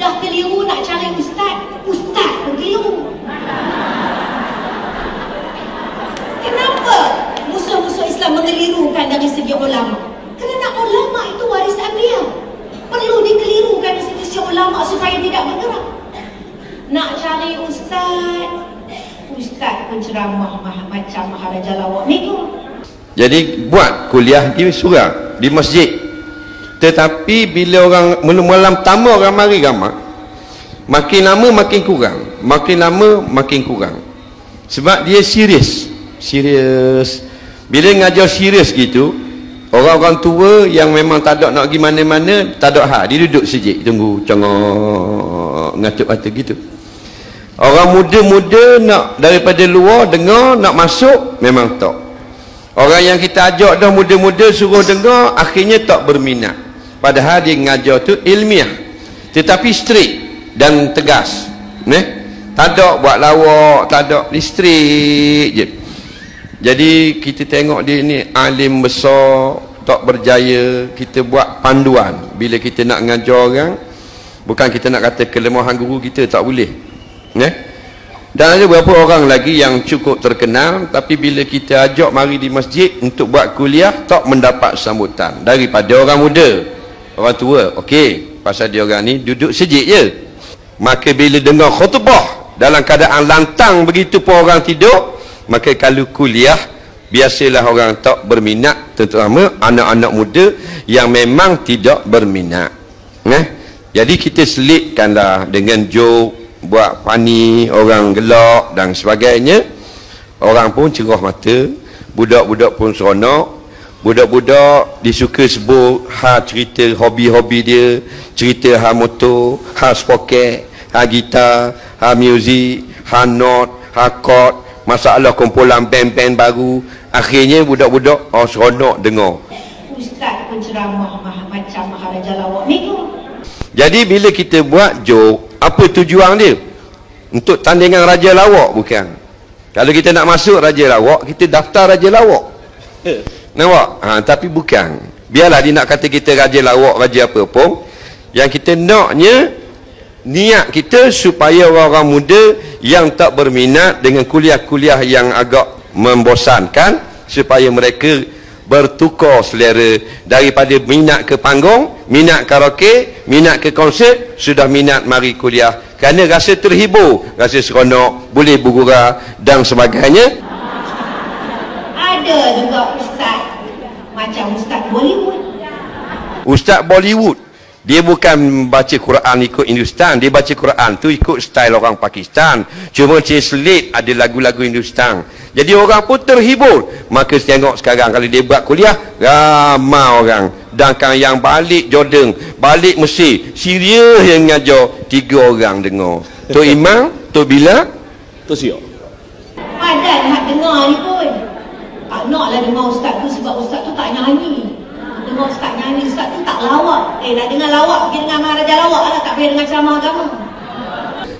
Dah keliru nak cari ustaz, ustaz pun keliru. Kenapa musuh-musuh Islam mengelirukan dari segi ulama? Kerana ulama itu waris anbiya. Perlu dikelirukan dari segi ulama supaya tidak bergerak. Nak cari ustaz, ustaz penceramah macam Maharaja Lawak ni tu. Jadi buat kuliah di surau, di masjid. Tetapi bila orang malam pertama orang mari ramai, makin lama makin kurang, makin lama makin kurang. Sebab dia serius. Bila ngajar serius gitu, orang-orang tua yang memang tak ada nak pergi mana-mana, tak ada hak, dia duduk sejik tunggu congok ngatup mata gitu. Orang muda-muda nak daripada luar dengar, nak masuk memang tak. Orang yang kita ajak dah muda-muda suruh dengar, akhirnya tak berminat. Padahal dia ngajar tu ilmiah, tetapi strict dan tegas. Tak ada buat lawak, tak ada, strict je. Jadi kita tengok dia ni alim besar, tak berjaya. Kita buat panduan bila kita nak ngajar orang. Bukan kita nak kata kelemahan guru kita, tak boleh. Dan ada beberapa orang lagi yang cukup terkenal, tapi bila kita ajak mari di masjid untuk buat kuliah, tak mendapat sambutan daripada orang muda. Orang tua, okey, pasal dia orang ni duduk sejik je. Maka bila dengar khutbah dalam keadaan lantang begitu pun orang tidur, maka kalau kuliah biasalah orang tak berminat, terutama anak-anak muda yang memang tidak berminat. Jadi kita selitkanlah dengan joke, buat funny, orang gelak dan sebagainya. Orang pun cerah mata, budak-budak pun seronok. Budak-budak disuka sebut hal cerita hobi-hobi dia, cerita hal motor, hal spoket, hal gitar, hal muzik, hal not, hal chord, masalah kumpulan band-band baru. Akhirnya budak-budak seronok dengar ustaz penceramah macam Maharaja Lawak ni tu. Jadi bila kita buat joke, apa tujuan dia? Untuk tandingan Raja Lawak bukan. Kalau kita nak masuk Raja Lawak, kita daftar Raja Lawak. Nampak? Tapi bukan. Biarlah dia nak kata kita Raja Lawak, Raja apa pun. Yang kita naknya, niat kita supaya orang-orang muda yang tak berminat dengan kuliah-kuliah yang agak membosankan, supaya mereka bertukar selera daripada minat ke panggung, minat karaoke, minat ke konsert, sudah minat mari kuliah kerana rasa terhibur, rasa seronok, boleh bergurau dan sebagainya. Ada juga ustaz macam ustaz Bollywood. Ustaz Bollywood, dia bukan baca Quran ikut Hindustan, dia baca Quran tu ikut style orang Pakistan, cuma selit ada lagu-lagu Hindustan. Jadi orang pun terhibur. Maka tengok sekarang kalau dia buat kuliah, ramai orang. Sedangkan yang balik Jordan, balik Mesir, Syria yang ngajar 3 orang dengar. Tok Imam, Tok Bilal, Tok Siok. Padan nak dengar ni pun. Tak naklah dengar ustaz tu sebab ustaz tu tak nyanyi. Dengar ustaz nyanyi, ustaz tu tak lawak. Nak dengar lawak, pergi dengar Maharaja Lawak lah, tak payah dengar ceramah agama.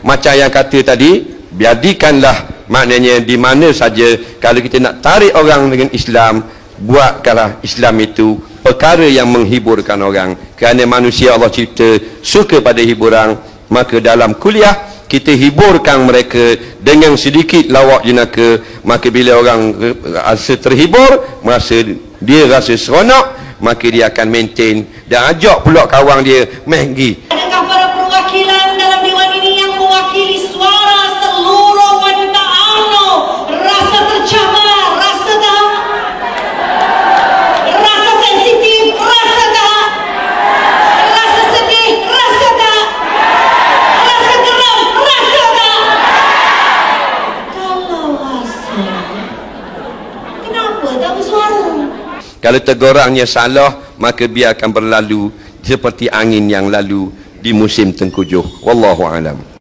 Macam yang kata tadi, biarkanlah, maknanya di mana saja kalau kita nak tarik orang dengan Islam, buatkanlah Islam itu perkara yang menghiburkan orang. Kerana manusia Allah cipta suka pada hiburan, maka dalam kuliah kita hiburkan mereka dengan sedikit lawak jenaka. Maka bila orang rasa terhibur, masa dia rasa seronok, maka dia akan maintain dan ajak pula kawan dia pergi. Adakah para perwakilan dalam dewan ini yang mewakili suara seluruh wanita UMNO rasa tercabar, rasa tak? Rasa sensitif, rasa tak? Rasa sedih, rasa tak? Rasa geram, rasa tak? Kalau rasa, kenapa tak bersuara? Kalau tegurangnya salah, maka biarkan berlalu seperti angin yang lalu di musim tengkujuh. Wallahu a'lam.